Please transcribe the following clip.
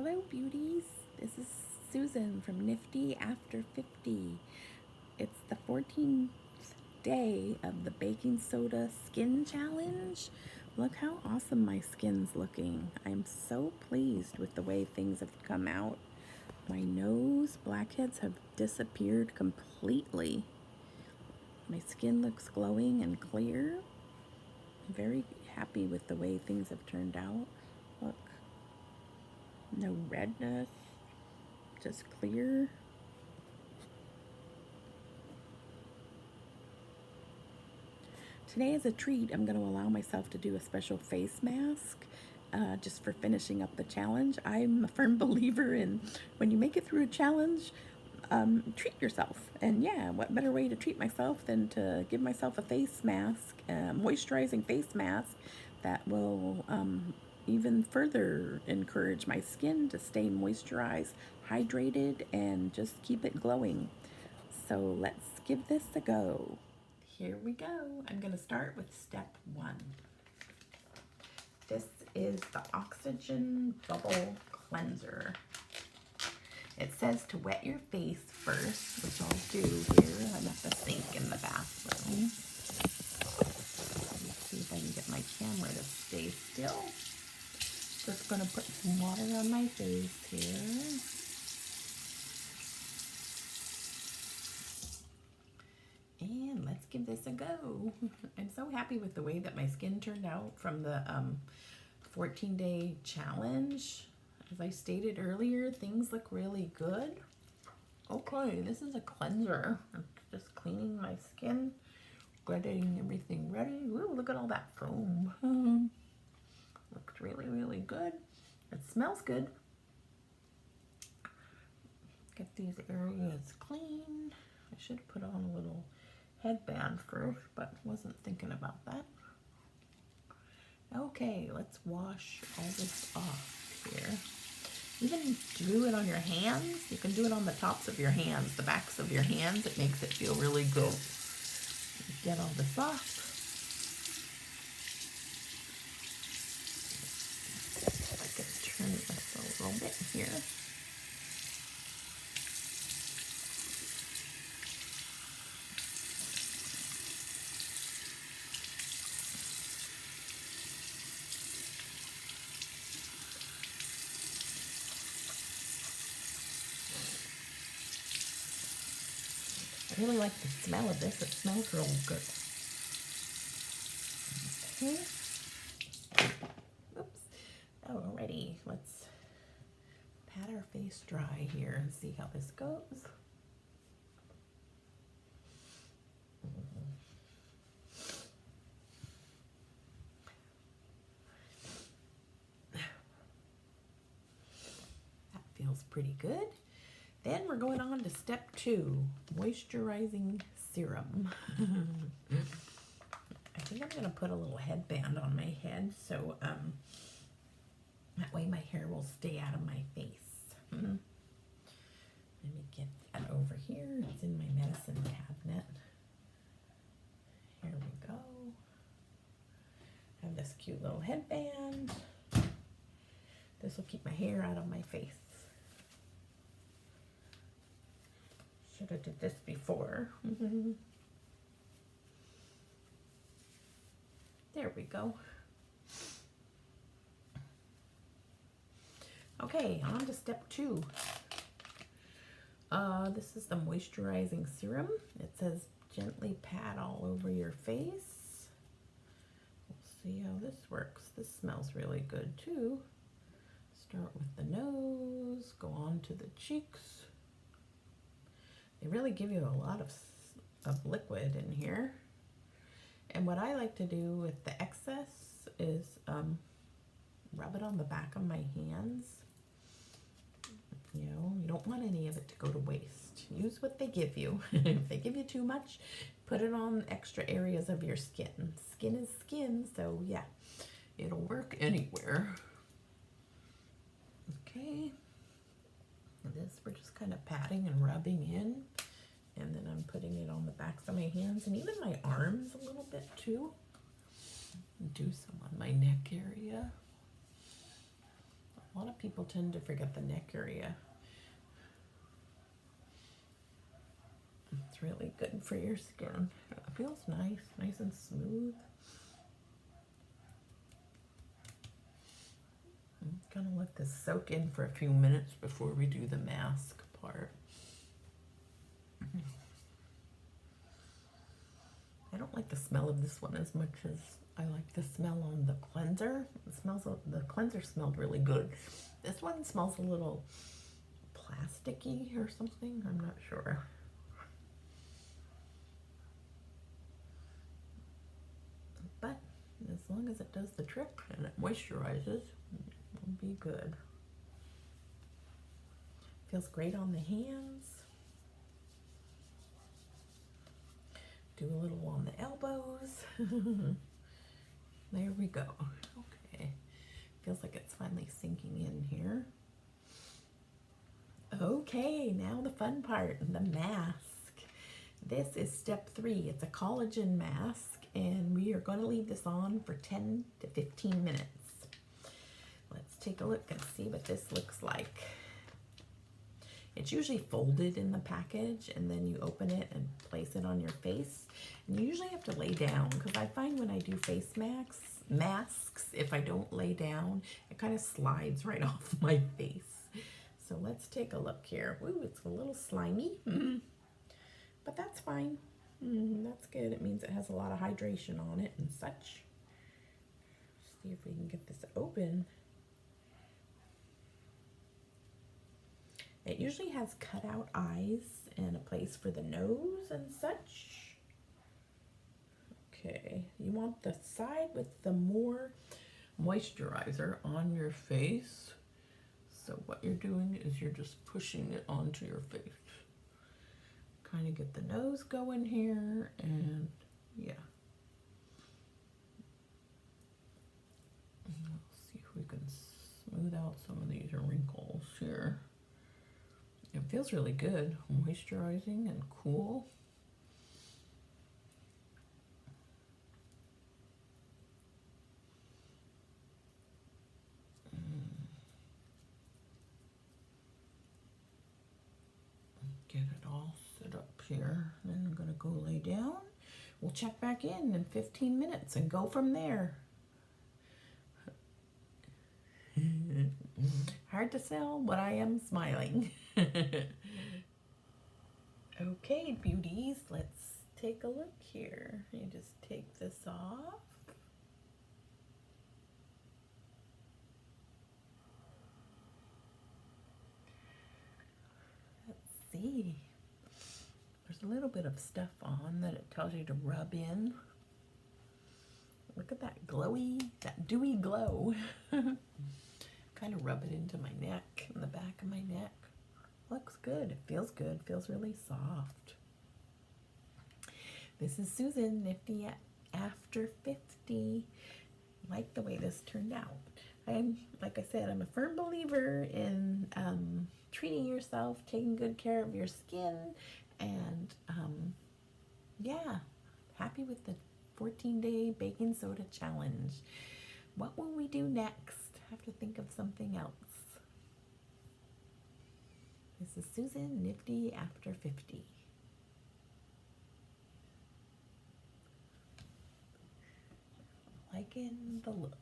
Hello, beauties. This is Susan from Nifty After 50. It's the 14th day of the baking soda skin challenge. Look how awesome my skin's looking. I'm so pleased with the way things have come out. My nose blackheads have disappeared completely. My skin looks glowing and clear. I'm very happy with the way things have turned out. Look. No redness, just clear. Today as a treat, I'm going to allow myself to do a special face mask just for finishing up the challenge. I'm a firm believer in when you make it through a challenge, treat yourself. And yeah, what better way to treat myself than to give myself a face mask, moisturizing face mask that will even further encourage my skin to stay moisturized, hydrated, and just keep it glowing. So let's give this a go. Here we go. I'm going to start with step 1. This is the Oxygen Bubble Cleanser. It says to wet your face first, which I'll do here. I'm at the sink in the bathroom. Let's see if I can get my camera to stay still. Just going to put some water on my face here. And let's give this a go. I'm so happy with the way that my skin turned out from the 14-day challenge. As I stated earlier, things look really good. Okay, this is a cleanser. I'm just cleaning my skin, getting everything ready. Ooh, look at all that foam. Looks really, really good. It smells good. Get these areas clean. I should put on a little headband first, but wasn't thinking about that. Okay, let's wash all this off here. Even do it on your hands. You can do it on the tops of your hands, the backs of your hands. It makes it feel really good. Get all this off. I can turn this a little bit here. I really like the smell of this. It smells real good. Okay. Oops. Alrighty, let's pat our face dry here and see how this goes. That feels pretty good. Then we're going on to step 2, moisturizing serum. I think I'm going to put a little headband on my head so that way my hair will stay out of my face. Let me get that over here. It's in my medicine cabinet. Here we go. I have this cute little headband. This will keep my hair out of my face. Should have did this before. There we go. Okay, on to step 2. This is the moisturizing serum. It says gently pat all over your face. We'll see how this works. This smells really good too. Start with the nose, go on to the cheeks. They really give you a lot of liquid in here. And what I like to do with the excess is rub it on the back of my hands. You know, you don't want any of it to go to waste. Use what they give you. If they give you too much, put it on extra areas of your skin. Skin is skin, so yeah, it'll work anywhere. Okay. This we're just kind of patting and rubbing in, and then I'm putting it on the backs of my hands and even my arms a little bit too. Do some on my neck area. A lot of people tend to forget the neck area. It's really good for your skin. It feels nice and smooth. I'm gonna let this soak in for a few minutes before we do the mask part. I don't like the smell of this one as much as I like the smell on the cleanser. The cleanser smelled really good. This one smells a little plasticky or something. I'm not sure. But as long as it does the trick and it moisturizes, it'll be good. Feels great on the hands. Do a little on the elbows. There we go. Okay. Feels like it's finally sinking in here. Okay, now the fun part, the mask. This is step 3. It's a collagen mask, and we are going to leave this on for 10 to 15 minutes. Let's take a look and see what this looks like. It's usually folded in the package, and then you open it and place it on your face. And you usually have to lay down, because I find when I do face masks, if I don't lay down, it kind of slides right off my face. So let's take a look here. Ooh, it's a little slimy, but that's fine. That's good. It means it has a lot of hydration on it and such. See if we can get this open. It usually has cutout eyes and a place for the nose and such. Okay, you want the side with the more moisturizer on your face. So what you're doing is you're just pushing it onto your face. Kind of get the nose going here, and yeah. Let's see if we can smooth out some of these wrinkles here. It feels really good, moisturizing and cool. Get it all set up here. Then I'm gonna go lay down. We'll check back in 15 minutes and go from there. Hard to tell, but I am smiling. Okay, beauties, let's take a look here. You just take this off. Let's see. There's a little bit of stuff on that it tells you to rub in. Look at that glowy, that dewy glow. Kind of rub it into my neck, in the back of my neck. Looks good. It feels good. Feels really soft. This is Susan, Nifty After 50. Like the way this turned out. Like I said, I'm a firm believer in treating yourself, taking good care of your skin, and yeah, happy with the 14-day baking soda challenge. What will we do next? I have to think of something else. This is Susan, Nifty After 50. Liking the look.